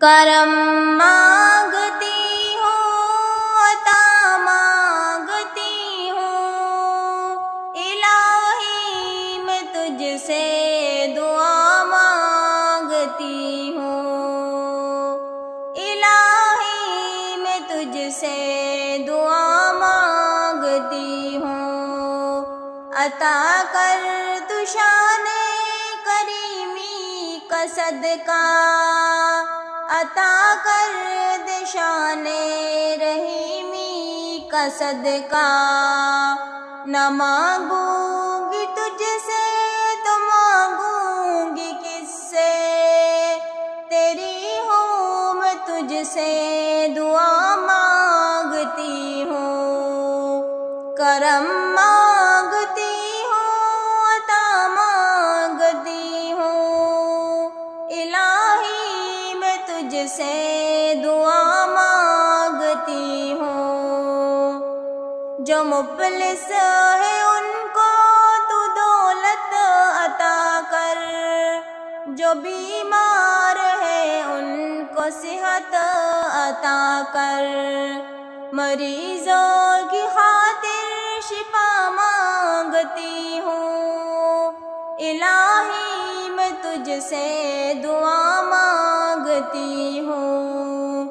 کرم مانگتی ہوں، عطا مانگتی ہوں، الہی میں تجھ سے دعا مانگتی ہوں، الہی میں تجھ سے دعا مانگتی ہوں، عطا کر تو شان کریمی کا صدقہ، عطا کر دے شان رحیمی کا صدقہ، نہ مانگوں گی تجھ سے تو مانگوں گی کس سے، تیری ہوں میں تجھ سے دعا مانگتی ہوں، کرم مانگتی ہوں، عطا مانگتی ہوں، الہی میں تجھ سے دعا مانگتی ہوں، جو مفلس ہے ان کو تو دولت عطا کر، جو بیمار ہے ان کو صحت عطا کر، مریضوں کی خاطر شفا مانگتی ہوں، الہی میں تجھ سے دعا مانگتی ہوں،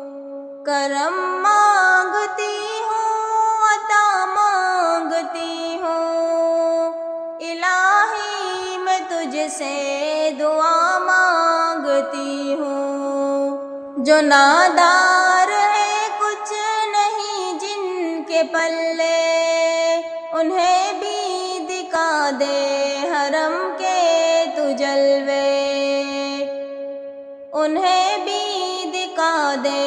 کرم مانگتی ہوں، عطا مانگتی ہوں، الہی میں تجھ سے دعا مانگتی ہوں، جو نادار ہے کچھ نہیں جن کے پلے، انہیں بھی دکھا دے حرم کے تو جلوے، انہیں بھی دکھا دے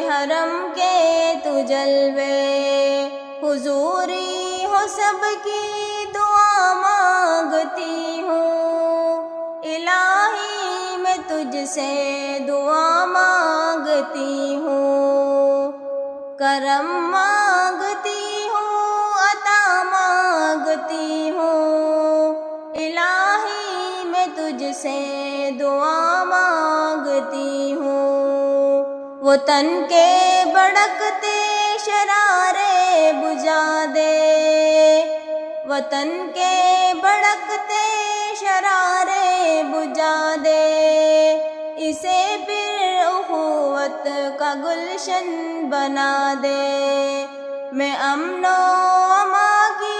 حرم کے تو جلوے، حضوری ہو سب کی دعا مانگتی ہوں، الہی میں تجھ سے دعا مانگتی ہوں، کرم مانگتی ہوں، عطا مانگتی ہوں، الہی میں تجھ سے دعا مانگتی ہوں، وہ تن کے بھڑکتے شرارے بجھا دے، وطن کے بھڑکتے شرارے بجھا دے، اسے پھر اخوت کا گلشن بنا دے، میں امن و امان کی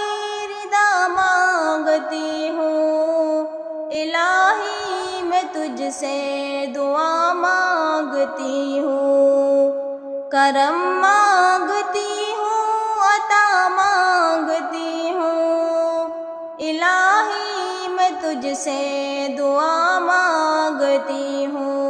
رضا مانگتی ہوں، الہی میں تجھ سے دعا مانگتی ہوں، کرم مانگتی ہوں، عطا مانگتی ہوں، الہی میں تجھ سے دعا مانگتی ہوں۔